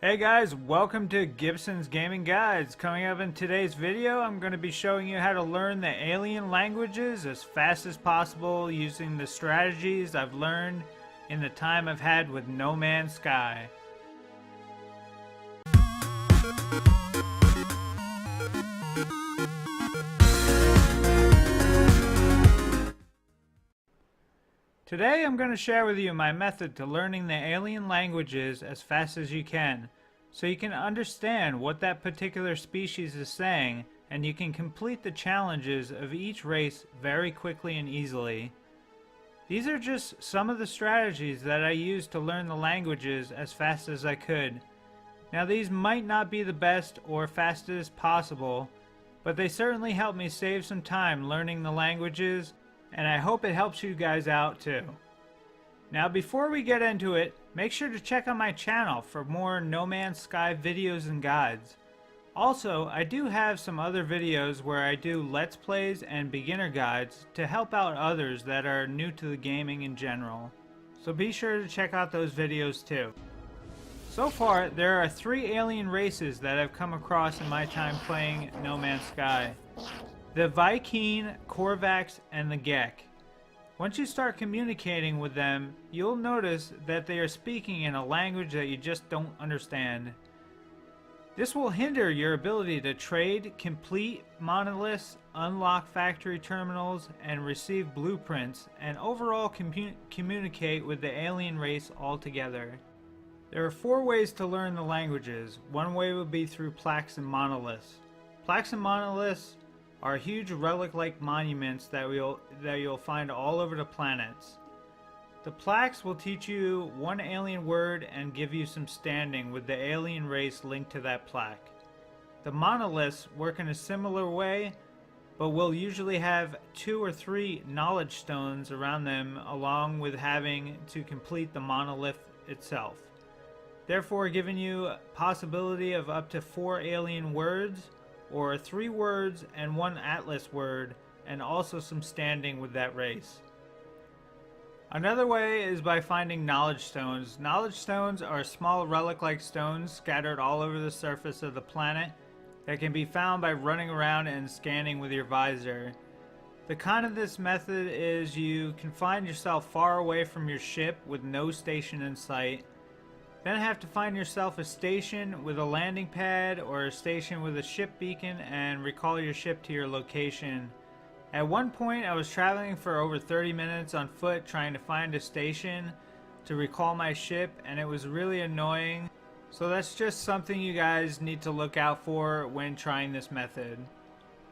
Hey guys, welcome to Gibson's Gaming Guides. Coming up in today's video, I'm going to be showing you how to learn the alien languages as fast as possible using the strategies I've learned in the time I've had with No Man's Sky. Today I'm going to share with you my method to learning the alien languages as fast as you can, so you can understand what that particular species is saying and you can complete the challenges of each race very quickly and easily. These are just some of the strategies that I used to learn the languages as fast as I could. Now these might not be the best or fastest possible, but they certainly helped me save some time learning the languages, and I hope it helps you guys out too. Now before we get into it, make sure to check out my channel for more No Man's Sky videos and guides. Also, I do have some other videos where I do Let's Plays and beginner guides to help out others that are new to the gaming in general. So be sure to check out those videos too. So far, there are 3 alien races that I've come across in my time playing No Man's Sky. The Vy'Keen, Korvax, and the Gek. Once you start communicating with them, you'll notice that they are speaking in a language that you just don't understand. This will hinder your ability to trade, complete monoliths, unlock factory terminals, and receive blueprints, and overall communicate with the alien race altogether. There are 4 ways to learn the languages. One way would be through plaques and monoliths. Plaques and monoliths are huge relic-like monuments that you'll find all over the planets. The plaques will teach you one alien word and give you some standing with the alien race linked to that plaque. The monoliths work in a similar way, but will usually have 2 or 3 knowledge stones around them, along with having to complete the monolith itself, therefore giving you a possibility of up to 4 alien words, or 3 words and 1 atlas word, and also some standing with that race. Another way is by finding knowledge stones. Knowledge stones are small relic-like stones scattered all over the surface of the planet that can be found by running around and scanning with your visor. The con of this method is you can find yourself far away from your ship with no station in sight, then have to find yourself a station with a landing pad or a station with a ship beacon and recall your ship to your location. At one point I was traveling for over 30 minutes on foot trying to find a station to recall my ship, and it was really annoying. So that's just something you guys need to look out for when trying this method.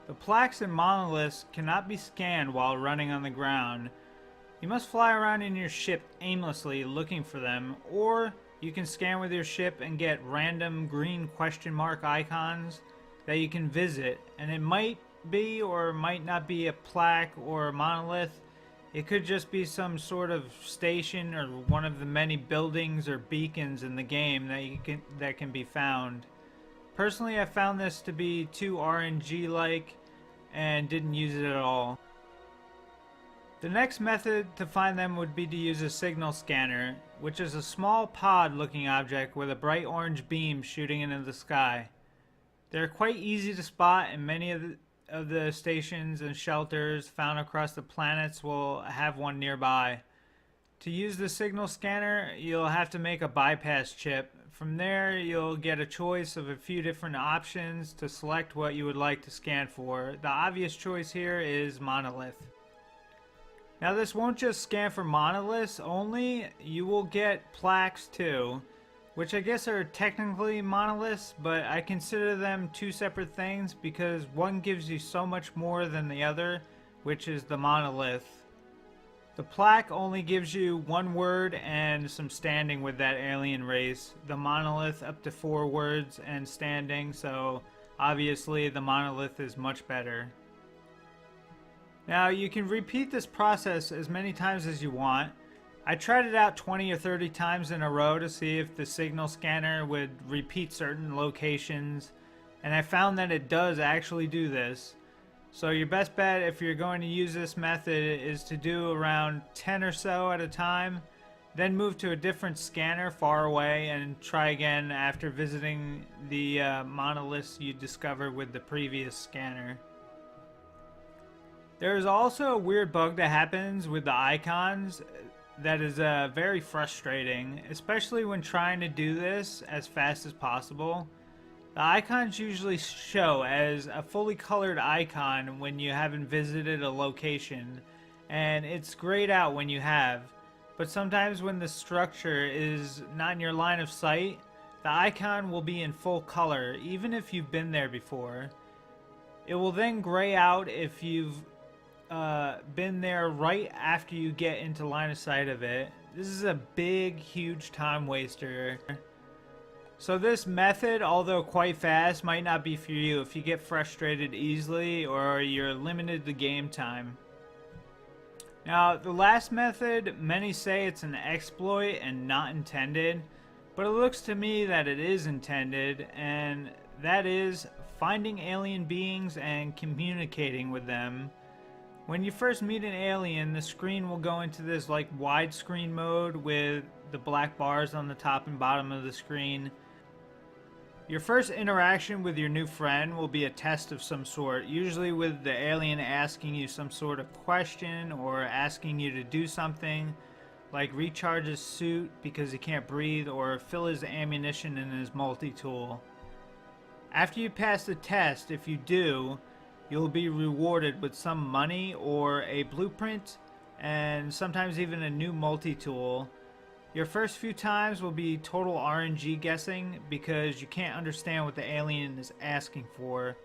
The plaques and monoliths cannot be scanned while running on the ground. You must fly around in your ship aimlessly looking for them, or you can scan with your ship and get random green question mark icons that you can visit, and it might be or might not be a plaque or a monolith. It could just be some sort of station or one of the many buildings or beacons in the game that can be found. Personally, I found this to be too RNG like and didn't use it at all. The next method to find them would be to use a signal scanner, which is a small pod looking object with a bright orange beam shooting into the sky. They're quite easy to spot, and many of the stations and shelters found across the planets will have one nearby. To use the signal scanner, you'll have to make a bypass chip. From there, you'll get a choice of a few different options to select what you would like to scan for. The obvious choice here is monolith. Now this won't just scan for monoliths only, you will get plaques too, which I guess are technically monoliths, but I consider them 2 separate things because one gives you so much more than the other, which is the monolith. The plaque only gives you 1 word and some standing with that alien race. The monolith up to 4 words and standing, so obviously the monolith is much better. Now you can repeat this process as many times as you want. I tried it out 20 or 30 times in a row to see if the signal scanner would repeat certain locations, and I found that it does actually do this. So your best bet if you're going to use this method is to do around 10 or so at a time, then move to a different scanner far away and try again after visiting the monoliths you discovered with the previous scanner. There's also a weird bug that happens with the icons that is very frustrating, especially when trying to do this as fast as possible. The icons usually show as a fully colored icon when you haven't visited a location, and it's grayed out when you have. But sometimes when the structure is not in your line of sight, the icon will be in full color, even if you've been there before. It will then gray out if you've been there right after you get into line of sight of it. This is a big, huge time waster. So this method, although quite fast, might not be for you if you get frustrated easily or you're limited to game time. Now, the last method, many say it's an exploit and not intended, but it looks to me that it is intended, and that is finding alien beings and communicating with them. When you first meet an alien, the screen will go into this like widescreen mode with the black bars on the top and bottom of the screen. Your first interaction with your new friend will be a test of some sort, usually with the alien asking you some sort of question or asking you to do something, like recharge his suit because he can't breathe or fill his ammunition in his multi-tool. After you pass the test, if you do, you'll be rewarded with some money or a blueprint and sometimes even a new multi-tool. Your first few times will be total RNG guessing because you can't understand what the alien is asking for.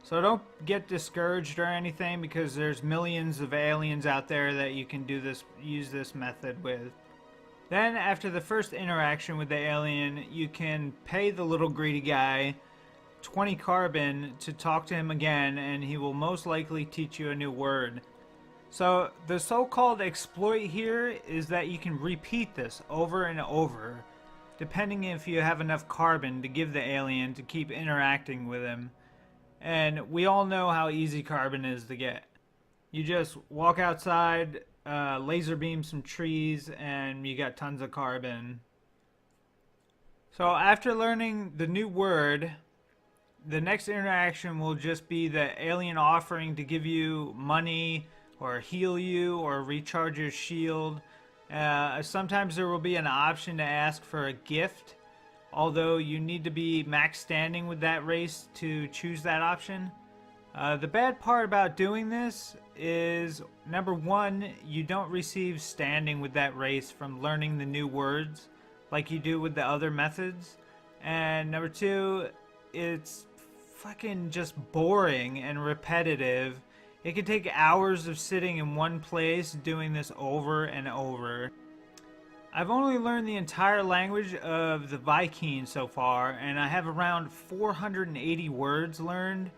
So don't get discouraged or anything because there's millions of aliens out there that you can use this method with. Then after the first interaction with the alien, you can pay the little greedy guy 20 carbon to talk to him again, and he will most likely teach you a new word. So the so-called exploit here is that you can repeat this over and over, depending if you have enough carbon to give the alien to keep interacting with him. And we all know how easy carbon is to get. You just walk outside, laser beam some trees, and you got tons of carbon. So after learning the new word, the next interaction will just be the alien offering to give you money or heal you or recharge your shield. Sometimes there will be an option to ask for a gift, although you need to be max standing with that race to choose that option. The bad part about doing this is, number one, you don't receive standing with that race from learning the new words like you do with the other methods. And number two, it's fucking just boring and repetitive. It can take hours of sitting in one place doing this over and over. I've only learned the entire language of the Vy'Keen so far, and I have around 480 words learned,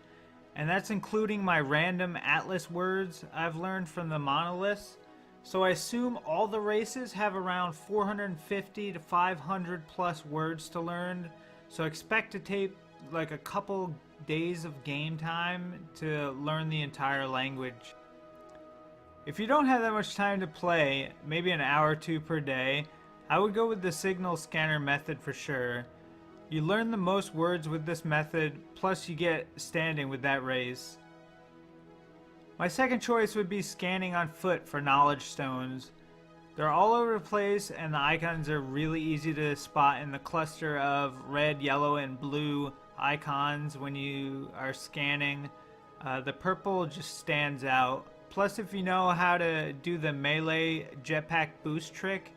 and that's including my random atlas words I've learned from the monoliths. So I assume all the races have around 450 to 500 plus words to learn, so expect to take like a couple days of game time to learn the entire language. If you don't have that much time to play, maybe an hour or two per day, I would go with the signal scanner method for sure. You learn the most words with this method, plus you get standing with that race. My second choice would be scanning on foot for knowledge stones. They're all over the place and the icons are really easy to spot in the cluster of red, yellow, and blue icons when you are scanning. The purple just stands out. Plus, if you know how to do the melee jetpack boost trick,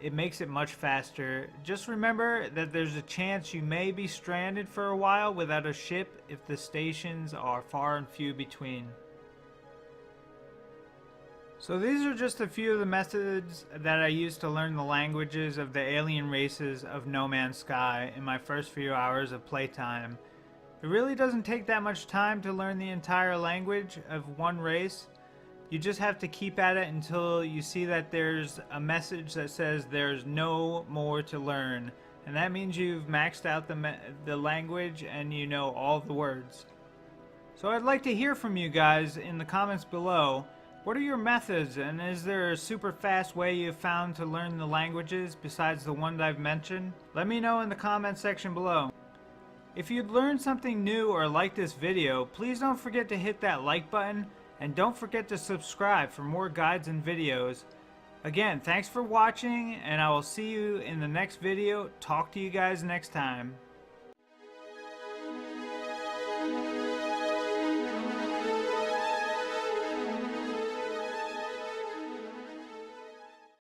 it makes it much faster. Just remember that there's a chance you may be stranded for a while without a ship if the stations are far and few between. So these are just a few of the methods that I used to learn the languages of the alien races of No Man's Sky in my first few hours of playtime. It really doesn't take that much time to learn the entire language of one race. You just have to keep at it until you see that there's a message that says there's no more to learn. And that means you've maxed out the language and you know all the words. So I'd like to hear from you guys in the comments below. What are your methods, and is there a super fast way you've found to learn the languages besides the one I've mentioned? Let me know in the comment section below. If you'd learned something new or liked this video, please don't forget to hit that like button, and don't forget to subscribe for more guides and videos. Again, thanks for watching, and I will see you in the next video. Talk to you guys next time.